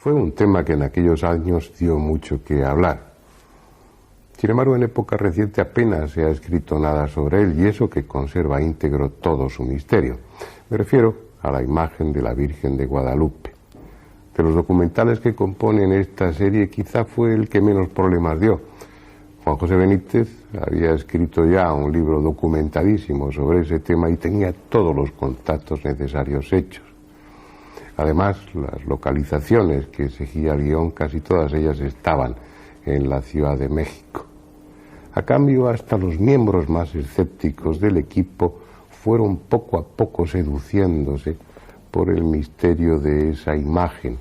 Fue un tema que en aquellos años dio mucho que hablar. Sin embargo, en época reciente apenas se ha escrito nada sobre él, y eso que conserva íntegro todo su misterio. Me refiero a la imagen de la Virgen de Guadalupe. De los documentales que componen esta serie, quizá fue el que menos problemas dio. Juan José Benítez había escrito ya un libro documentadísimo sobre ese tema y tenía todos los contactos necesarios hechos. Además, las localizaciones que seguía el guión, casi todas ellas estaban en la Ciudad de México. A cambio, hasta los miembros más escépticos del equipo fueron poco a poco seduciéndose por el misterio de esa imagen,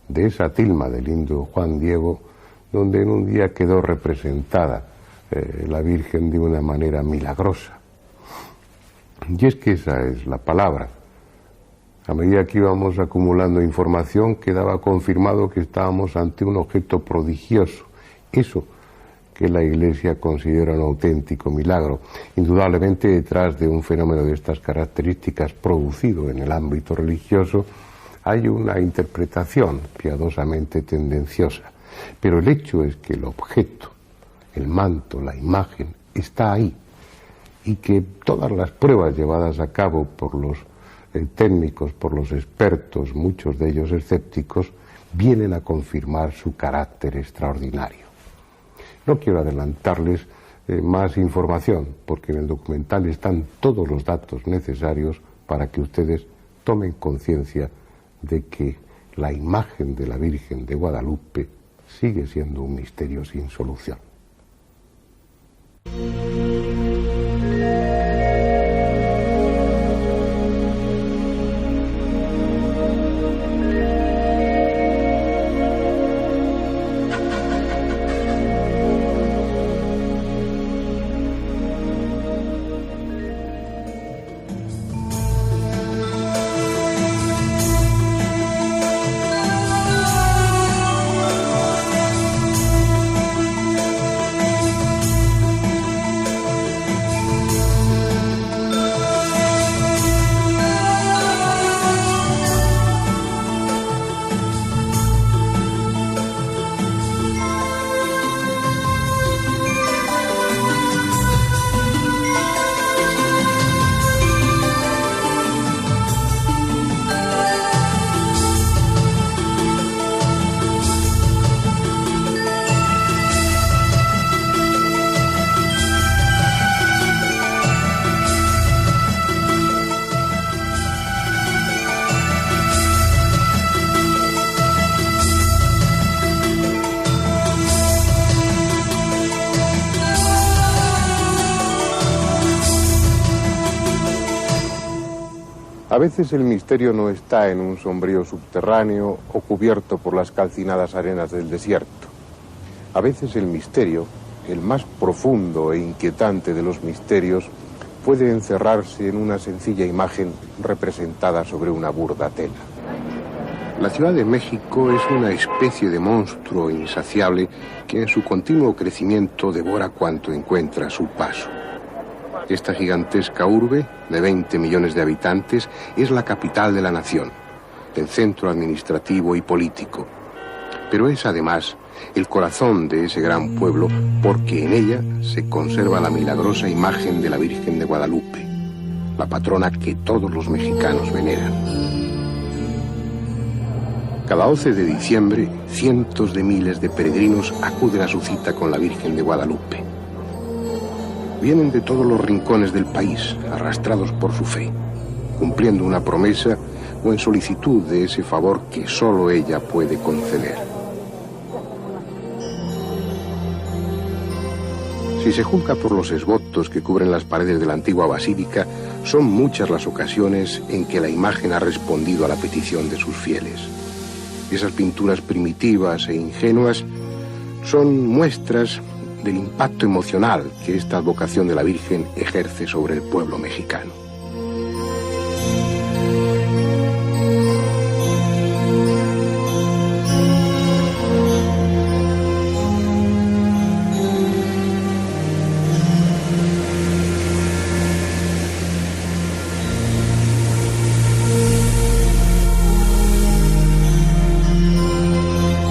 de esa tilma del indio Juan Diego, donde en un día quedó representada la Virgen de una manera milagrosa. Y es que esa es la palabra. A medida que íbamos acumulando información, quedaba confirmado que estábamos ante un objeto prodigioso, eso que la Iglesia considera un auténtico milagro. Indudablemente, detrás de un fenómeno de estas características producido en el ámbito religioso, hay una interpretación piadosamente tendenciosa. Pero el hecho es que el objeto, el manto, la imagen, está ahí, y que todas las pruebas llevadas a cabo por los técnicos, por los expertos, muchos de ellos escépticos, vienen a confirmar su carácter extraordinario. No quiero adelantarles más información, porque en el documental están todos los datos necesarios para que ustedes tomen conciencia de que la imagen de la Virgen de Guadalupe sigue siendo un misterio sin solución. A veces el misterio no está en un sombrío subterráneo o cubierto por las calcinadas arenas del desierto. A veces el misterio, el más profundo e inquietante de los misterios, puede encerrarse en una sencilla imagen representada sobre una burda tela. La Ciudad de México es una especie de monstruo insaciable que en su continuo crecimiento devora cuanto encuentra a su paso. Esta gigantesca urbe, de 20 millones de habitantes, es la capital de la nación, el centro administrativo y político. Pero es además el corazón de ese gran pueblo, porque en ella se conserva la milagrosa imagen de la Virgen de Guadalupe, la patrona que todos los mexicanos veneran. Cada 12 de diciembre, cientos de miles de peregrinos acuden a su cita con la Virgen de Guadalupe. Vienen de todos los rincones del país, arrastrados por su fe, cumpliendo una promesa o en solicitud de ese favor que solo ella puede conceder. Si se juzga por los esbotos que cubren las paredes de la antigua basílica, son muchas las ocasiones en que la imagen ha respondido a la petición de sus fieles. Esas pinturas primitivas e ingenuas son muestras del impacto emocional que esta advocación de la Virgen ejerce sobre el pueblo mexicano.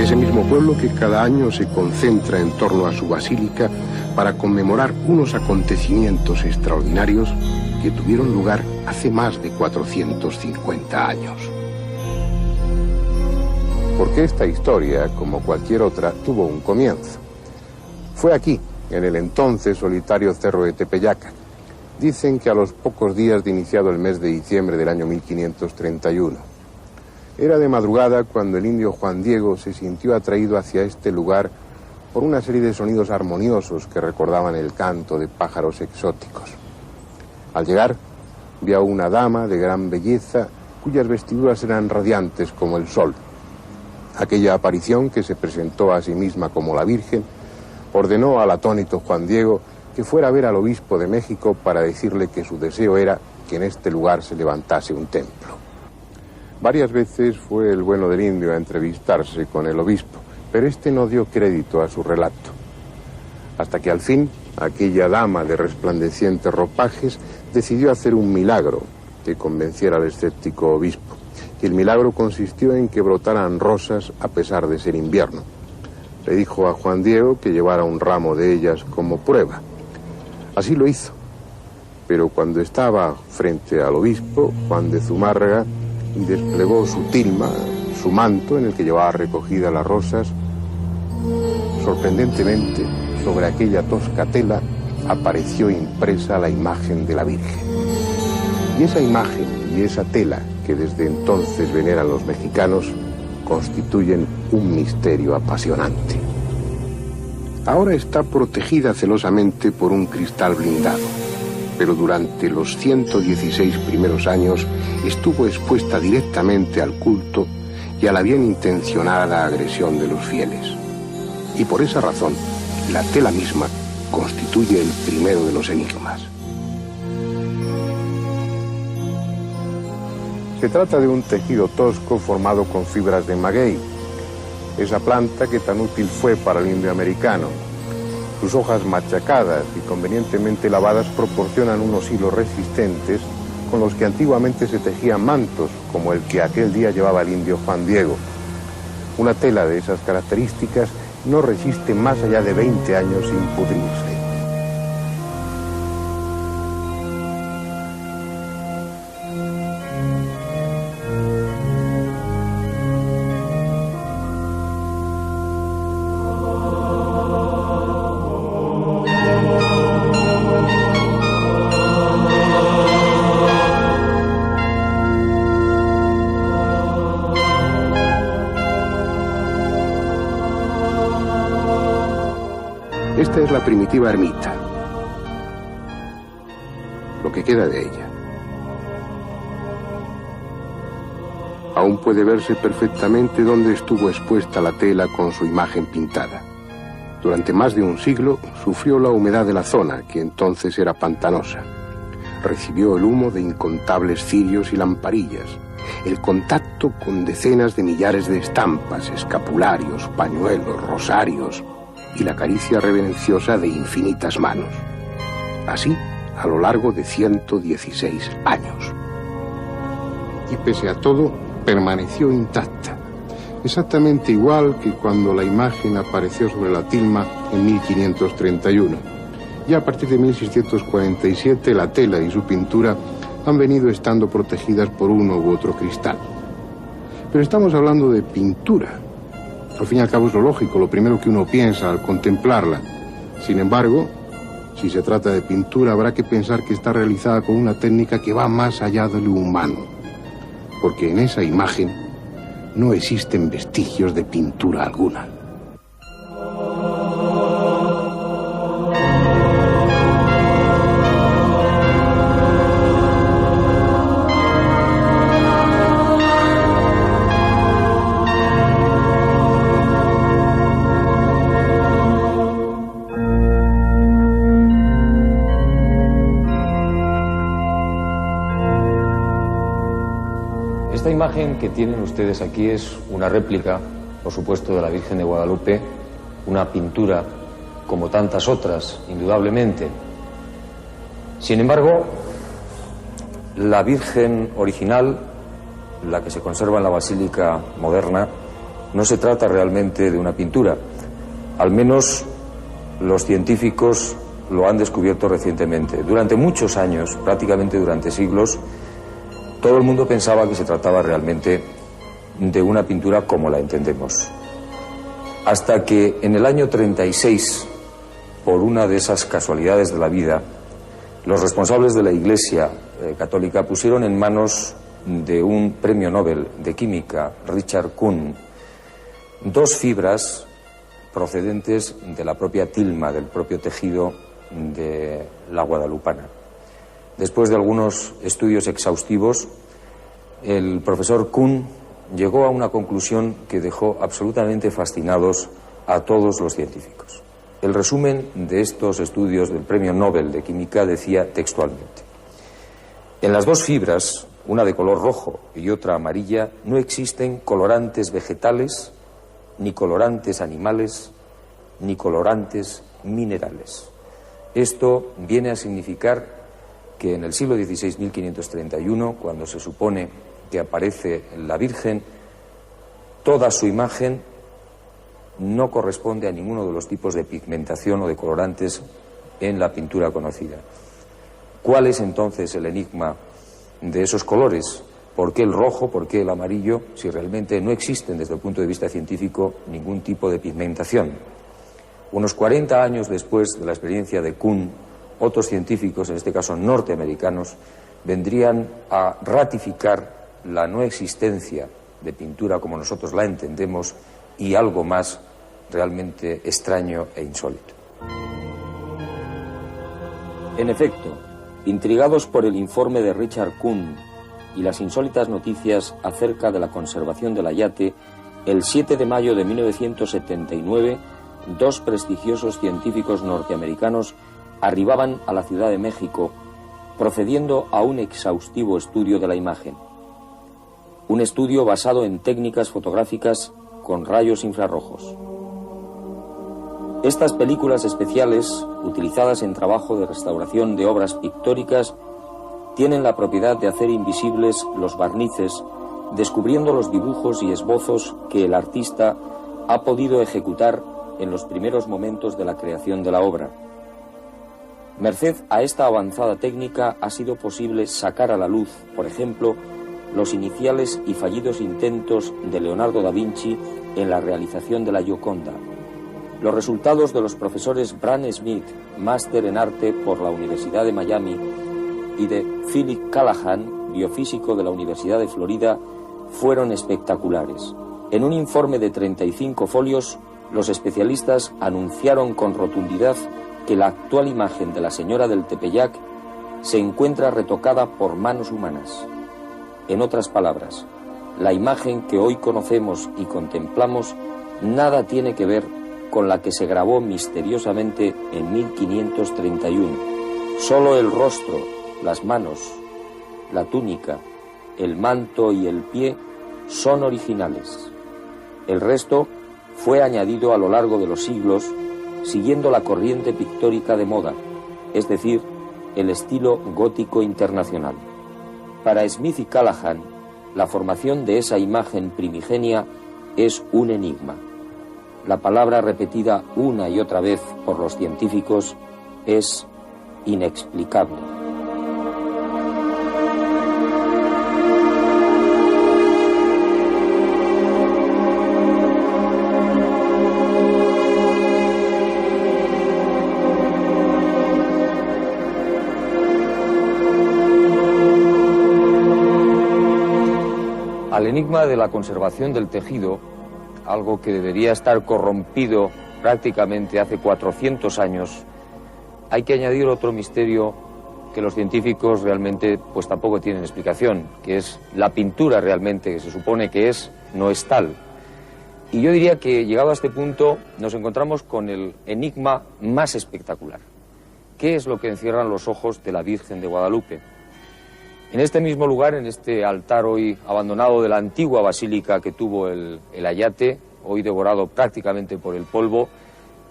Ese mismo pueblo que cada año se concentra en torno a su basílica para conmemorar unos acontecimientos extraordinarios que tuvieron lugar hace más de 450 años. Porque esta historia, como cualquier otra, tuvo un comienzo. Fue aquí, en el entonces solitario cerro de Tepeyaca. Dicen que a los pocos días de iniciado el mes de diciembre del año 1531. Era de madrugada cuando el indio Juan Diego se sintió atraído hacia este lugar por una serie de sonidos armoniosos que recordaban el canto de pájaros exóticos. Al llegar, vio a una dama de gran belleza cuyas vestiduras eran radiantes como el sol. Aquella aparición, que se presentó a sí misma como la Virgen, ordenó al atónito Juan Diego que fuera a ver al obispo de México para decirle que su deseo era que en este lugar se levantase un templo. Varias veces fue el bueno del indio a entrevistarse con el obispo, pero este no dio crédito a su relato. Hasta que al fin, aquella dama de resplandecientes ropajes decidió hacer un milagro que convenciera al escéptico obispo. Y el milagro consistió en que brotaran rosas a pesar de ser invierno. Le dijo a Juan Diego que llevara un ramo de ellas como prueba. Así lo hizo. Pero cuando estaba frente al obispo, Juan de Zumárraga desplegó su tilma, su manto en el que llevaba recogidas las rosas. Sorprendentemente, sobre aquella tosca tela apareció impresa la imagen de la Virgen. Y esa imagen y esa tela, que desde entonces veneran los mexicanos, constituyen un misterio apasionante. Ahora está protegida celosamente por un cristal blindado, pero durante los 116 primeros años estuvo expuesta directamente al culto y a la bien intencionada agresión de los fieles. Y por esa razón, la tela misma constituye el primero de los enigmas. Se trata de un tejido tosco formado con fibras de maguey, esa planta que tan útil fue para el indio americano. Sus hojas machacadas y convenientemente lavadas proporcionan unos hilos resistentes con los que antiguamente se tejían mantos, como el que aquel día llevaba el indio Juan Diego. Una tela de esas características no resiste más allá de 20 años sin pudrirse. Esta es la primitiva ermita, lo que queda de ella. Aún puede verse perfectamente dónde estuvo expuesta la tela con su imagen pintada. Durante más de un siglo sufrió la humedad de la zona, que entonces era pantanosa. Recibió el humo de incontables cirios y lamparillas, el contacto con decenas de millares de estampas, escapularios, pañuelos, rosarios y la caricia reverenciosa de infinitas manos. Así, a lo largo de 116 años. Y pese a todo, permaneció intacta, exactamente igual que cuando la imagen apareció sobre la tilma en 1531. Ya a partir de 1647, la tela y su pintura han venido estando protegidas por uno u otro cristal. Pero estamos hablando de pintura. Al fin y al cabo es lo lógico, lo primero que uno piensa al contemplarla. Sin embargo, si se trata de pintura, habrá que pensar que está realizada con una técnica que va más allá de lo humano. Porque en esa imagen no existen vestigios de pintura alguna. Esta imagen que tienen ustedes aquí es una réplica, por supuesto, de la Virgen de Guadalupe, una pintura como tantas otras, indudablemente. Sin embargo, la Virgen original, la que se conserva en la Basílica moderna, no se trata realmente de una pintura. Al menos los científicos lo han descubierto recientemente. Durante muchos años, prácticamente durante siglos, todo el mundo pensaba que se trataba realmente de una pintura como la entendemos. Hasta que en el año 36, por una de esas casualidades de la vida, los responsables de la Iglesia católica pusieron en manos de un premio Nobel de Química, Richard Kuhn, 2 fibras procedentes de la propia tilma, del propio tejido de la guadalupana. Después de algunos estudios exhaustivos, el profesor Kuhn llegó a una conclusión que dejó absolutamente fascinados a todos los científicos. El resumen de estos estudios del premio Nobel de Química decía textualmente: en las 2 fibras, una de color rojo y otra amarilla, no existen colorantes vegetales, ni colorantes animales, ni colorantes minerales. Esto viene a significar que en el siglo XVI, 1531, cuando se supone que aparece la Virgen, toda su imagen no corresponde a ninguno de los tipos de pigmentación o de colorantes en la pintura conocida. ¿Cuál es entonces el enigma de esos colores? ¿Por qué el rojo? ¿Por qué el amarillo? Si realmente no existen desde el punto de vista científico ningún tipo de pigmentación. Unos 40 años después de la experiencia de Kuhn, otros científicos, en este caso norteamericanos, vendrían a ratificar la no existencia de pintura como nosotros la entendemos y algo más realmente extraño e insólito. En efecto, intrigados por el informe de Richard Kuhn y las insólitas noticias acerca de la conservación del ayate, el 7 de mayo de 1979, 2 prestigiosos científicos norteamericanos arribaban a la Ciudad de México, procediendo a un exhaustivo estudio de la imagen. Un estudio basado en técnicas fotográficas con rayos infrarrojos. Estas películas especiales, utilizadas en trabajo de restauración de obras pictóricas, tienen la propiedad de hacer invisibles los barnices, descubriendo los dibujos y esbozos que el artista ha podido ejecutar en los primeros momentos de la creación de la obra. Merced a esta avanzada técnica ha sido posible sacar a la luz, por ejemplo, los iniciales y fallidos intentos de Leonardo da Vinci en la realización de la Gioconda. Los resultados de los profesores Bran Smith, máster en arte por la Universidad de Miami, y de Philip Callahan, biofísico de la Universidad de Florida, fueron espectaculares. En un informe de 35 folios, los especialistas anunciaron con rotundidad que la actual imagen de la señora del Tepeyac se encuentra retocada por manos humanas. En otras palabras, la imagen que hoy conocemos y contemplamos nada tiene que ver con la que se grabó misteriosamente en 1531. Solo el rostro, las manos, la túnica, el manto y el pie son originales. El resto fue añadido a lo largo de los siglos siguiendo la corriente pictórica de moda, es decir, el estilo gótico internacional. Para Smith y Callahan, la formación de esa imagen primigenia es un enigma. La palabra repetida una y otra vez por los científicos es inexplicable. Al enigma de la conservación del tejido, algo que debería estar corrompido prácticamente hace 400 años, hay que añadir otro misterio que los científicos realmente pues tampoco tienen explicación, que es la pintura realmente, que se supone que es, no es tal. Y yo diría que llegado a este punto nos encontramos con el enigma más espectacular. ¿Qué es lo que encierran los ojos de la Virgen de Guadalupe? En este mismo lugar, en este altar hoy abandonado de la antigua basílica que tuvo el ayate, hoy devorado prácticamente por el polvo,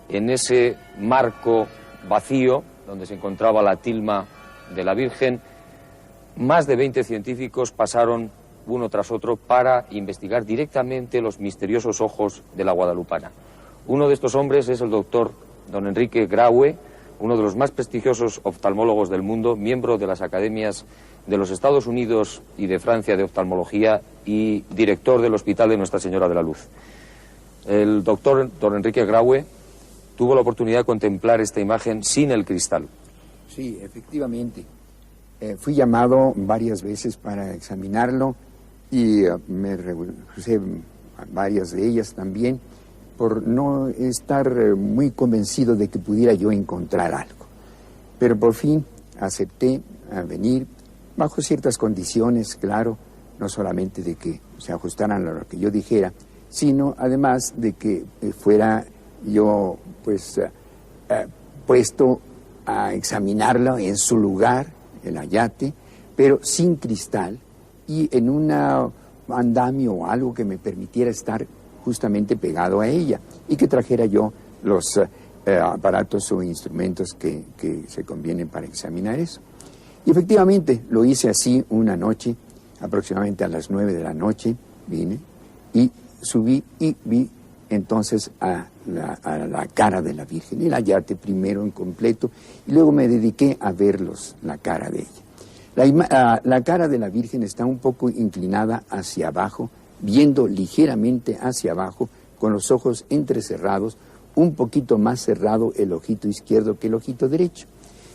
en ese marco vacío donde se encontraba la tilma de la Virgen, más de 20 científicos pasaron uno tras otro para investigar directamente los misteriosos ojos de la guadalupana. Uno de estos hombres es el doctor don Enrique Graue, uno de los más prestigiosos oftalmólogos del mundo, miembro de las academias de los Estados Unidos y de Francia de oftalmología y director del Hospital de Nuestra Señora de la Luz. El doctor don Enrique Graue tuvo la oportunidad de contemplar esta imagen sin el cristal. Sí, efectivamente. Fui llamado varias veces para examinarlo y me rehusé varias de ellas también por no estar muy convencido de que pudiera yo encontrar algo. Pero por fin acepté a venir bajo ciertas condiciones, claro, no solamente de que se ajustaran a lo que yo dijera, sino además de que fuera yo pues puesto a examinarlo en su lugar, el ayate, pero sin cristal y en un andamio o algo que me permitiera estar justamente pegado a ella y que trajera yo los aparatos o instrumentos que se convienen para examinar eso. Y efectivamente lo hice así una noche, aproximadamente a las 9 de la noche, vine y subí y vi entonces a la cara de la Virgen, el ayate primero en completo, y luego me dediqué a ver la cara de ella. La cara de la Virgen está un poco inclinada hacia abajo, viendo ligeramente hacia abajo, con los ojos entrecerrados, un poquito más cerrado el ojito izquierdo que el ojito derecho.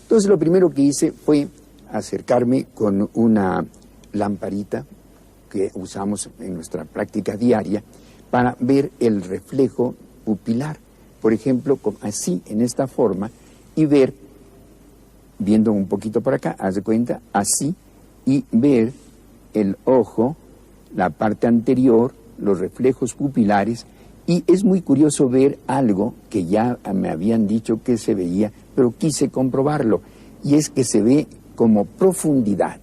Entonces lo primero que hice fue acercarme con una lamparita que usamos en nuestra práctica diaria para ver el reflejo pupilar, por ejemplo, así, en esta forma, y ver, viendo un poquito por acá, haz de cuenta, así, y ver el ojo, la parte anterior, los reflejos pupilares, y es muy curioso ver algo que ya me habían dicho que se veía, pero quise comprobarlo, y es que se ve como profundidad.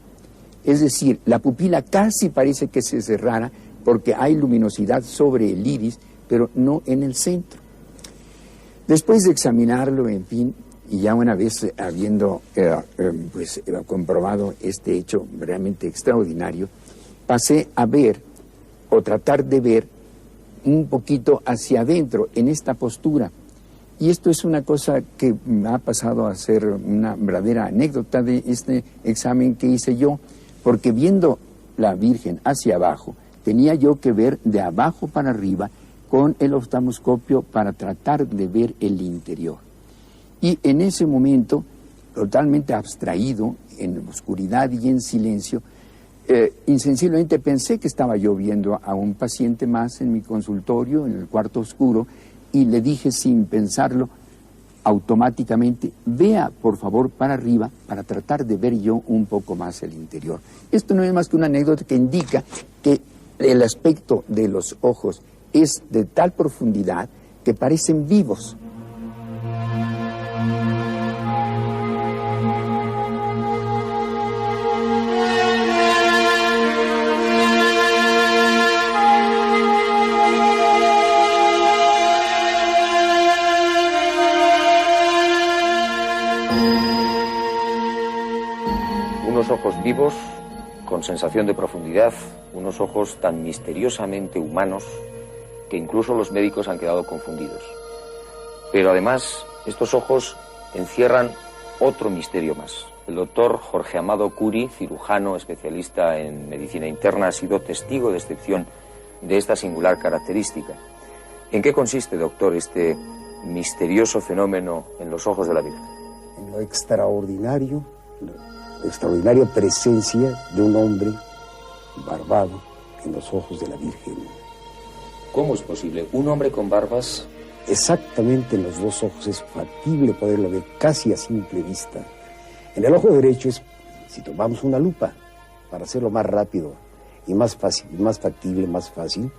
Es decir, la pupila casi parece que se cerrara porque hay luminosidad sobre el iris, pero no en el centro. Después de examinarlo, en fin, y ya una vez habiendo comprobado este hecho realmente extraordinario, pasé a ver, o tratar de ver, un poquito hacia adentro, en esta postura. Y esto es una cosa que me ha pasado a ser una verdadera anécdota de este examen que hice yo, porque viendo la Virgen hacia abajo, tenía yo que ver de abajo para arriba con el oftalmoscopio para tratar de ver el interior. Y en ese momento, totalmente abstraído, en oscuridad y en silencio, insensiblemente pensé que estaba yo viendo a un paciente más en mi consultorio, en el cuarto oscuro, y le dije sin pensarlo, automáticamente, vea por favor para arriba para tratar de ver yo un poco más el interior. Esto no es más que una anécdota que indica que el aspecto de los ojos es de tal profundidad que parecen vivos. Unos ojos vivos, con sensación de profundidad, unos ojos tan misteriosamente humanos que incluso los médicos han quedado confundidos. Pero además, estos ojos encierran otro misterio más. El doctor Jorge Amado Curi, cirujano especialista en medicina interna, ha sido testigo de excepción de esta singular característica. ¿En qué consiste, doctor, este misterioso fenómeno en los ojos de la Virgen? En lo extraordinario, la extraordinaria presencia de un hombre barbado en los ojos de la Virgen. ¿Cómo es posible? ¿Un hombre con barbas? Exactamente en los dos ojos es factible poderlo ver casi a simple vista. En el ojo derecho es, si tomamos una lupa, para hacerlo más rápido y más fácil, más factible, más fácil,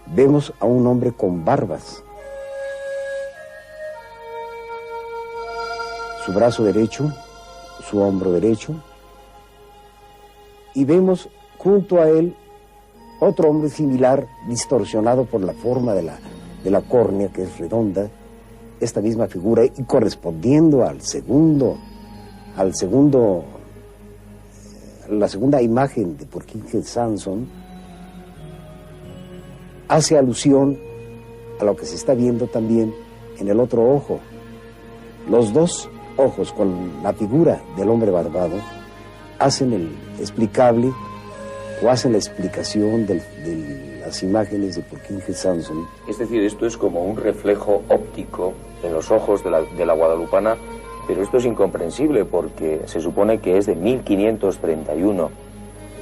vemos a un hombre con barbas. Su brazo derecho, su hombro derecho, y vemos junto a él otro hombre similar, distorsionado por la forma de la córnea, que es redonda, esta misma figura, y correspondiendo la segunda imagen de Purkinje Sanson, hace alusión a lo que se está viendo también en el otro ojo. Los dos ojos con la figura del hombre barbado hacen el explicable o hacen la explicación de las imágenes de Purkinje Sanson. Es decir, esto es como un reflejo óptico en los ojos de la guadalupana, pero esto es incomprensible porque se supone que es de 1531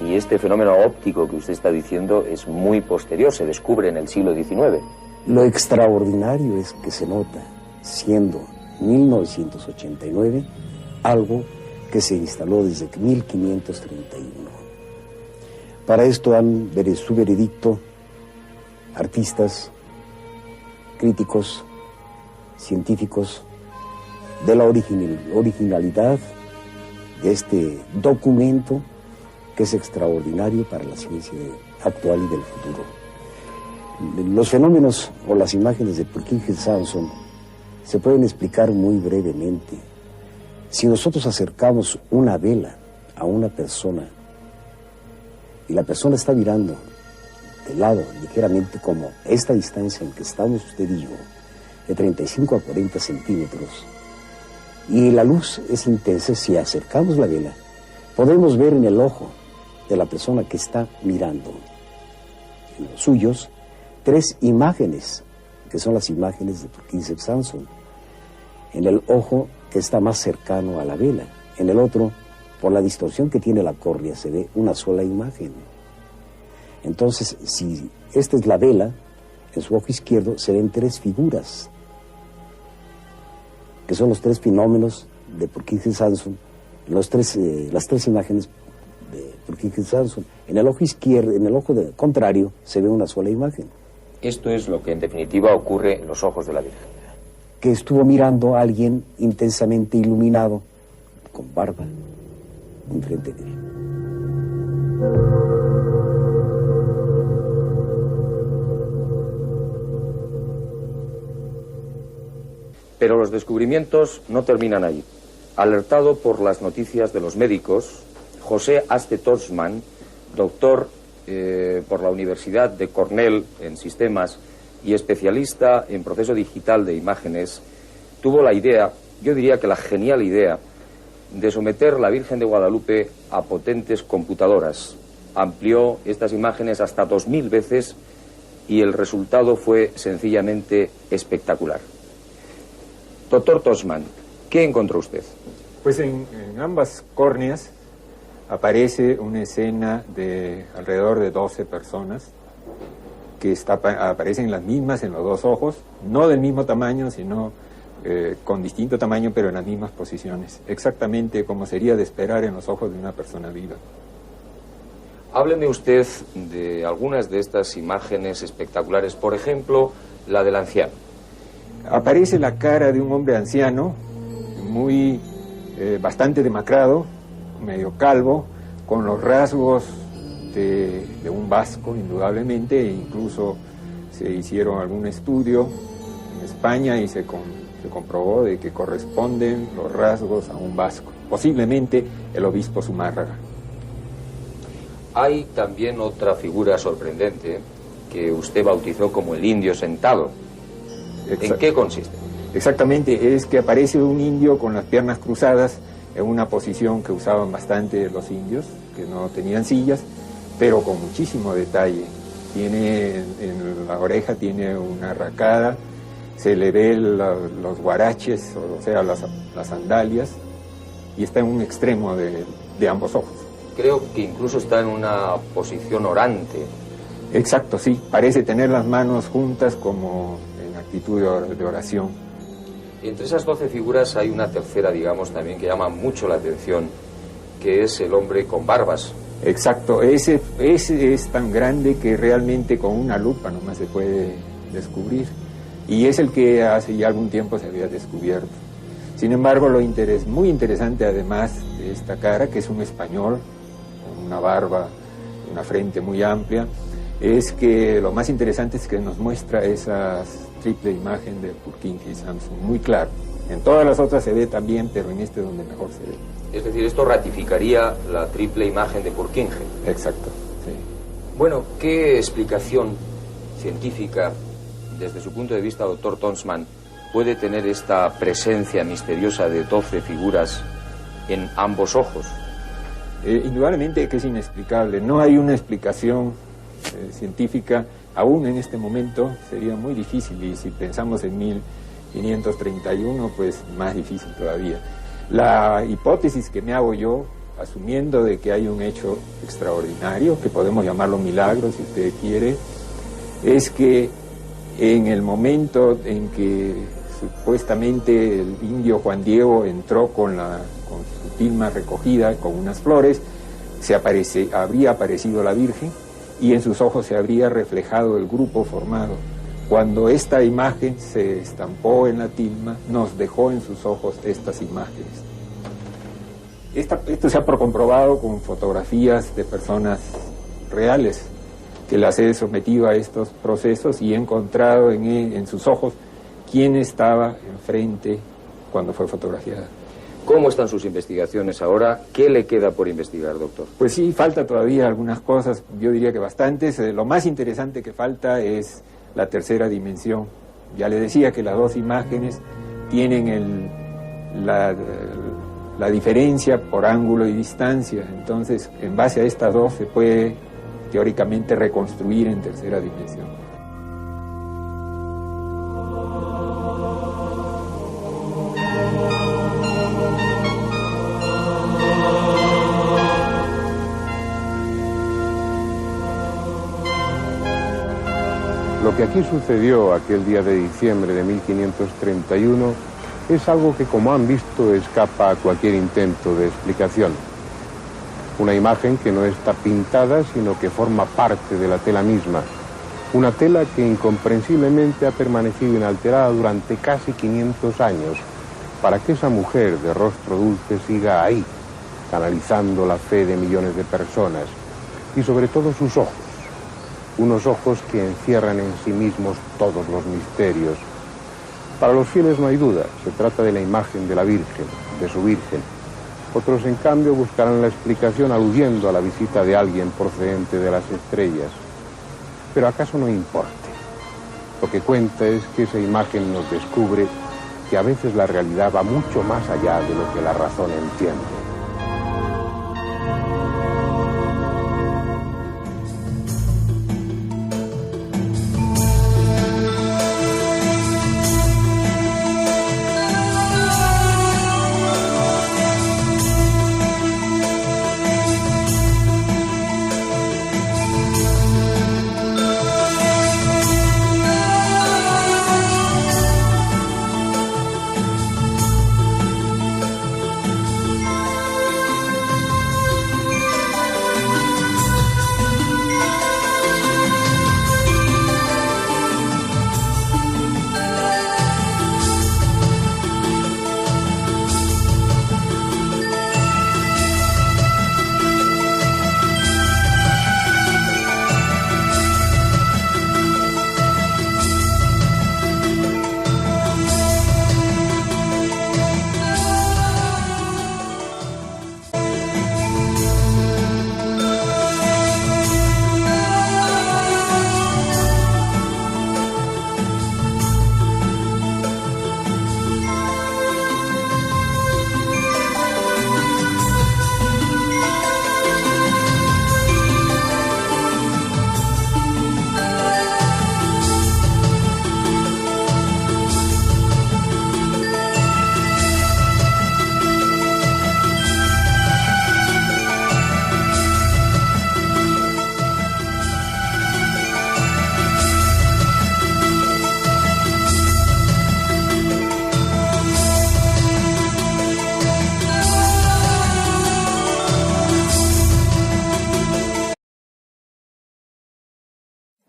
y este fenómeno óptico que usted está diciendo es muy posterior, se descubre en el siglo XIX. Lo extraordinario es que se nota, siendo 1989, algo que se instaló desde 1531. Para esto dan su veredicto artistas, críticos, científicos, de la originalidad de este documento que es extraordinario para la ciencia actual y del futuro. Los fenómenos o las imágenes de Purkinje Sanson se pueden explicar muy brevemente. Si nosotros acercamos una vela a una persona y la persona está mirando de lado ligeramente como esta distancia en que estamos usted y yo, de 35 a 40 centímetros, y la luz es intensa, si acercamos la vela, podemos ver en el ojo de la persona que está mirando, en los suyos, 3 imágenes, que son las imágenes de Purkinje Sanson. En el ojo que está más cercano a la vela, en el otro, por la distorsión que tiene la córnea, se ve una sola imagen. Entonces, si esta es la vela, en su ojo izquierdo se ven 3 figuras, que son los 3 fenómenos de Purkinje Sanson, las 3 imágenes de Purkinje Sanson. En el ojo izquierdo, en el ojo contrario, se ve una sola imagen. Esto es lo que en definitiva ocurre en los ojos de la Virgen. Que estuvo mirando a alguien intensamente iluminado, con barba, enfrente de él. Pero los descubrimientos no terminan allí. Alertado por las noticias de los médicos, José Aste Tosman, doctor por la Universidad de Cornell en sistemas y especialista en proceso digital de imágenes, tuvo la idea, yo diría que la genial idea, de someter la Virgen de Guadalupe a potentes computadoras. Amplió estas imágenes hasta 2000 veces y el resultado fue sencillamente espectacular. Doctor Tosman, ¿qué encontró usted? Pues en ambas córneas aparece una escena de alrededor de 12 personas que aparecen las mismas en los dos ojos, no del mismo tamaño, sino con distinto tamaño, pero en las mismas posiciones, exactamente como sería de esperar en los ojos de una persona viva. Hábleme usted de algunas de estas imágenes espectaculares, por ejemplo, la del anciano. Aparece la cara de un hombre anciano, bastante demacrado, medio calvo, con los rasgos de un vasco, indudablemente, e incluso se hicieron algún estudio en España y se comprobó de que corresponden los rasgos a un vasco, posiblemente el obispo Zumárraga. Hay también otra figura sorprendente que usted bautizó como el indio sentado. ¿En qué consiste? Exactamente, es que aparece un indio con las piernas cruzadas en una posición que usaban bastante los indios, que no tenían sillas, pero con muchísimo detalle. En la oreja tiene una arracada, se le ve los guaraches, o sea, las sandalias, y está en un extremo de ambos ojos. Creo que incluso está en una posición orante. Exacto, sí, parece tener las manos juntas como en actitud de oración. Entre esas 12 figuras hay una tercera, digamos, también que llama mucho la atención, que es el hombre con barbas. Exacto, ese es tan grande que realmente con una lupa nomás se puede descubrir. Y es el que hace ya algún tiempo se había descubierto. Sin embargo, muy interesante además de esta cara, que es un español, con una barba, una frente muy amplia, es que lo más interesante es que nos muestra esa triple imagen de Purkinje Sanson, muy claro. En todas las otras se ve también, pero en este es donde mejor se ve. Es decir, esto ratificaría la triple imagen de Purkinje. Exacto, sí. Bueno, ¿qué explicación científica, desde su punto de vista, doctor Tonsman, puede tener esta presencia misteriosa de 12 figuras en ambos ojos? Indudablemente que es inexplicable. No hay una explicación científica, aún en este momento sería muy difícil, y si pensamos en 1531, pues más difícil todavía. La hipótesis que me hago yo, asumiendo de que hay un hecho extraordinario, que podemos llamarlo milagro si usted quiere, es que en el momento en que supuestamente el indio Juan Diego entró con su tilma recogida, con unas flores, habría aparecido la Virgen y en sus ojos se habría reflejado el grupo formado. Cuando esta imagen se estampó en la tilma, nos dejó en sus ojos estas imágenes. Esto se ha comprobado con fotografías de personas reales, que las he sometido a estos procesos y he encontrado en sus ojos quién estaba enfrente cuando fue fotografiada. ¿Cómo están sus investigaciones ahora? ¿Qué le queda por investigar, doctor? Pues sí, falta todavía algunas cosas, yo diría que bastantes. Lo más interesante que falta es la tercera dimensión. Ya le decía que las dos imágenes tienen la diferencia por ángulo y distancia, entonces en base a estas dos se puede teóricamente reconstruir en tercera dimensión. Lo que aquí sucedió aquel día de diciembre de 1531 es algo que, como han visto, escapa a cualquier intento de explicación. Una imagen que no está pintada, sino que forma parte de la tela misma. Una tela que incomprensiblemente ha permanecido inalterada durante casi 500 años, para que esa mujer de rostro dulce siga ahí, canalizando la fe de millones de personas, y sobre todo sus ojos. Unos ojos que encierran en sí mismos todos los misterios. Para los fieles no hay duda, se trata de la imagen de la Virgen, de su Virgen. Otros, en cambio, buscarán la explicación aludiendo a la visita de alguien procedente de las estrellas. Pero ¿acaso no importe? Lo que cuenta es que esa imagen nos descubre que a veces la realidad va mucho más allá de lo que la razón entiende.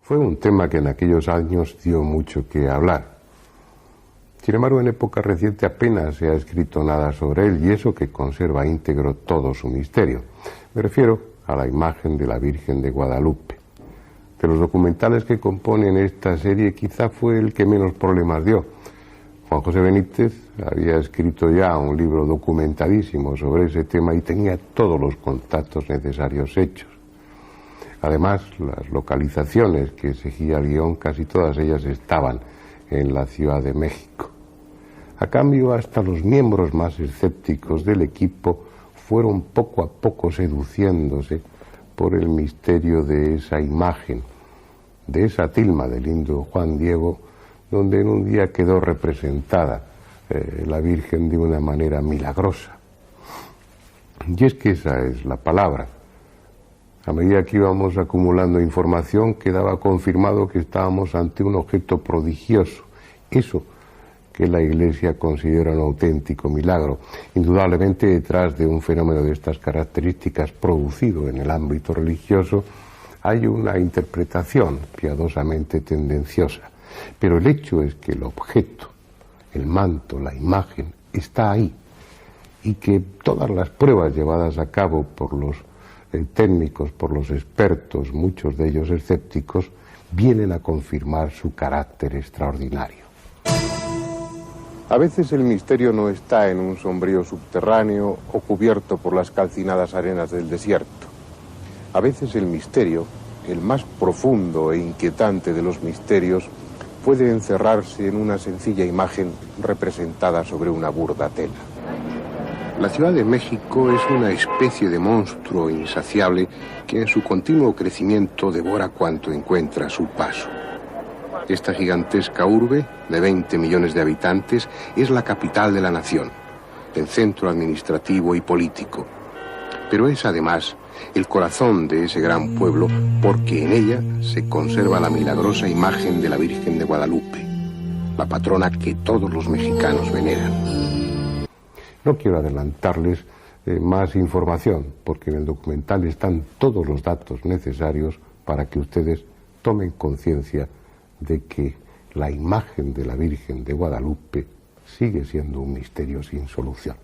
Fue un tema que en aquellos años dio mucho que hablar. Sin embargo, en época reciente apenas se ha escrito nada sobre él, y eso que conserva íntegro todo su misterio. Me refiero a la imagen de la Virgen de Guadalupe. De los documentales que componen esta serie, quizá fue el que menos problemas dio. Juan José Benítez había escrito ya un libro documentadísimo sobre ese tema y tenía todos los contactos necesarios hechos. Además, las localizaciones que exigía el guión, casi todas ellas estaban en la Ciudad de México. A cambio, hasta los miembros más escépticos del equipo fueron poco a poco seduciéndose por el misterio de esa imagen, de esa tilma del indio Juan Diego, donde en un día quedó representada la Virgen de una manera milagrosa. Y es que esa es la palabra. A medida que íbamos acumulando información, quedaba confirmado que estábamos ante un objeto prodigioso, eso que la Iglesia considera un auténtico milagro. Indudablemente, detrás de un fenómeno de estas características producido en el ámbito religioso, hay una interpretación piadosamente tendenciosa. Pero el hecho es que el objeto, el manto, la imagen, está ahí, y que todas las pruebas llevadas a cabo por los técnicos, por los expertos, muchos de ellos escépticos, vienen a confirmar su carácter extraordinario. A veces el misterio no está en un sombrío subterráneo o cubierto por las calcinadas arenas del desierto. A veces el misterio, el más profundo e inquietante de los misterios, puede encerrarse en una sencilla imagen representada sobre una burda tela. La Ciudad de México es una especie de monstruo insaciable que en su continuo crecimiento devora cuanto encuentra a su paso. Esta gigantesca urbe, de 20 millones de habitantes, es la capital de la nación, el centro administrativo y político. Pero es además el corazón de ese gran pueblo porque en ella se conserva la milagrosa imagen de la Virgen de Guadalupe, la patrona que todos los mexicanos veneran. No quiero adelantarles más información, porque en el documental están todos los datos necesarios para que ustedes tomen conciencia de que la imagen de la Virgen de Guadalupe sigue siendo un misterio sin solución.